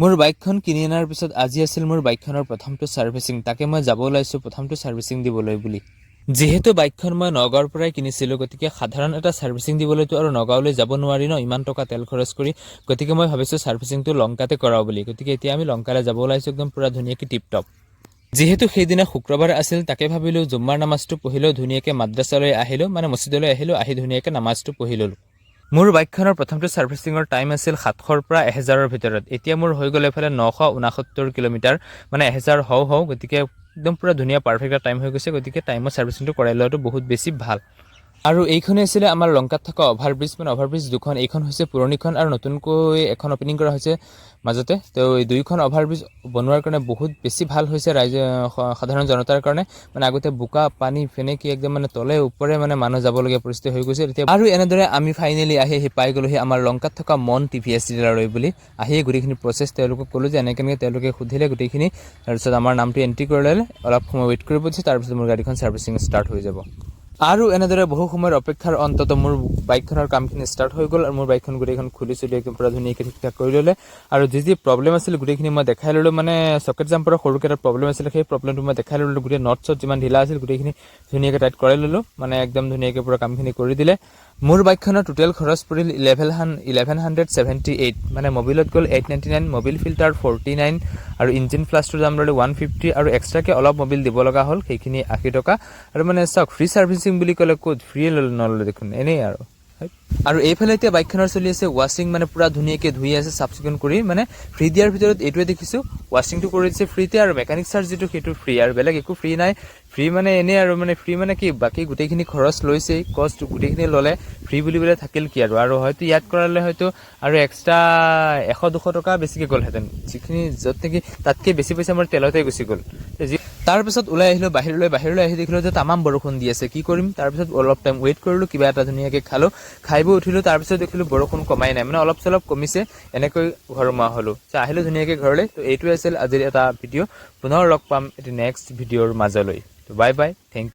মোৰ বাইকখন কিনি অনাৰ পিছত আজি আছিল মোৰ বাইকখনৰ প্ৰথমটো ছাৰ্ভিচিং। তাকে মই যাব ওলাইছোঁ প্ৰথমটো ছাৰ্ভিচিং দিবলৈ বুলি। যিহেতু বাইকখন মই নগাঁৱৰ পৰাই কিনিছিলোঁ, গতিকে সাধাৰণ এটা ছাৰ্ভিচিং দিবলৈতো আৰু নগাঁৱলৈ যাব নোৱাৰি ন, ইমান টকা তেল খৰচ কৰি। গতিকে মই ভাবিছোঁ ছাৰ্ভিচিংটো লংকাতে কৰাওঁ বুলি। গতিকে এতিয়া আমি লংকালৈ যাব ওলাইছোঁ একদম পূৰা ধুনীয়াকৈ টিপটপ। যিহেতু সেইদিনা শুক্ৰবাৰ আছিল, তাকে ভাবিলোঁ জুম্মাৰ নামাজটো পঢ়িলেও ধুনীয়াকৈ মাদ্ৰাছালৈ আহিলোঁ, মানে মছজিদলৈ আহিলোঁ, আহি ধুনীয়াকৈ নামাজটো পঢ়ি ল'লোঁ। মোৰ বাইকখনৰ প্ৰথমটো ছাৰ্ভিচিঙৰ টাইম আছিল 700ৰ পৰা 1000ৰ ভিতৰত। এতিয়া মোৰ হৈ গ'ল এইফালে 969 কিলোমিটাৰ, মানে 1000 হওঁ। গতিকে একদম পূৰা ধুনীয়া পাৰফেক্ট টাইম হৈ গৈছে। গতিকে টাইমত ছাৰ্ভিচিংটো কৰাই লোৱাটো বহুত বেছি ভাল। আৰু এইখনেই আছিলে আমাৰ লংকাত থকা অভাৰব্ৰিজ, মানে অভাৰব্ৰিজ দুখন। এইখন হৈছে পুৰণিখন আৰু নতুনকৈ এখন অপেনিং কৰা হৈছে মাজতে। তো এই দুইখন অভাৰব্ৰিজ বনোৱাৰ কাৰণে বহুত বেছি ভাল হৈছে সাধাৰণ জনতাৰ কাৰণে। মানে আগতে বোকা পানী ফেনেকি একদম মানে তলে ওপৰে মানে মানুহ যাবলগীয়া পৰিস্থিতি হৈ গৈছে এতিয়া। আৰু এনেদৰে আমি ফাইনেলি আহি পাই গ'লোহি আমাৰ লংকাত থকা মন TVS ডিলাৰলৈ বুলি। আহি গোটেইখিনি প্ৰচেছ তেওঁলোকক ক'লোঁ যে এনেকৈ তেওঁলোকে সুধিলে গোটেইখিনি। তাৰপিছত আমাৰ নামটো এণ্ট্ৰি কৰি ল'লে, অলপ সময় ৱেইট কৰিব দিছে, তাৰপিছত মোৰ গাড়ীখন ছাৰ্ভিচিং ষ্টাৰ্ট হৈ যাব। আৰু এনেদৰে বহু সময়ৰ অপেক্ষাৰ অন্তত মোৰ বাইকখনৰ কামখিনি ষ্টাৰ্ট হৈ গ'ল। আৰু মোৰ বাইকখন গোটেইখন খুলি একদম পূৰা ধুনীয়াকৈ ঠিক ঠাক কৰি ল'লে। আৰু যি প্ৰব্লেম আছিল গোটেইখিনি মই দেখাই ল'লোঁ। মানে চকেট জাম্পাৰৰ সৰুকৈ এটা প্ৰব্লেম আছিলে, সেই প্ৰব্লেমটো মই দেখাই ল'লোঁ। গোটেই নট চট যিমান ঢিলা আছিল গোটেইখিনি ধুনীয়াকৈ টাইট কৰাই ল'লোঁ, মানে একদম ধুনীয়াকৈ পূৰা কামখিনি কৰি দিলে। মোৰ বাইকখনৰ টোটেল খৰচ পৰিল 1178, মানে মবিলত গ'ল 899, মবিল ফিল্টাৰ 49 আৰু ইঞ্জিন ফ্লাছটোৰ দাম ল'লে 150 আৰু এক্সট্ৰাকৈ অলপ মবিল দিব লগা হ'ল, সেইখিনি 80 টকা। আৰু মানে চাওক, ফ্ৰী ছাৰ্ভিচিং বুলি ক'লে ক'ত ফ্ৰীয়ে নল'লে দেখোন, এনেই আৰু। আৰু এইফালে এতিয়া বাইকখনৰ চলি আছে ৱাশ্বিং, মানে পূৰা ধুনীয়াকৈ ধুই আছে চাফ চিকুণ কৰি। মানে ফ্ৰী দিয়াৰ ভিতৰত এইটোৱে দেখিছোঁ, ৱাশ্বিংটো কৰি দিছে ফ্ৰীতে, আৰু মেকানিক চাৰ্জ যিটো সেইটো ফ্ৰী, আৰু বেলেগ একো ফ্ৰী নাই। ফ্ৰী মানে এনেই আৰু, মানে ফ্ৰী মানে কি, বাকী গোটেইখিনি খৰচ লৈছেই, কষ্ট গোটেইখিনি ল'লে, ফ্ৰী বুলিবলৈ থাকিল কি আৰু হয়তো ইয়াত কৰালে হয়তো আৰু এক্সট্ৰা 100-200 টকা বেছিকৈ গ'লহেঁতেন, যিখিনি য'ত নেকি তাতকৈ বেছি পইচা মোৰ তেলতে গুচি গ'ল। তাৰপিছত ওলাই আহিলোঁ বাহিৰলৈ আহি দেখিলোঁ যে তামাম বৰষুণ দি আছে। কি কৰিম, তাৰপিছত অলপ টাইম ৱেইট কৰিলোঁ, কিবা এটা ধুনীয়াকৈ খালোঁ, খাই বৈ উঠিলোঁ। তাৰপিছত দেখিলোঁ বৰষুণ কমাই নাই, মানে অলপ চলপ কমিছে, এনেকৈ ঘৰ সোমোৱা হ'লোঁ। আহিলোঁ ধুনীয়াকৈ ঘৰলৈ। তো এইটোৱে আছিল আজিৰ এটা ভিডিঅ'। পুনৰ লগ পাম এটি নেক্সট ভিডিঅ'ৰ মাজলৈ। তো বাই বাই, থেংক ইউ।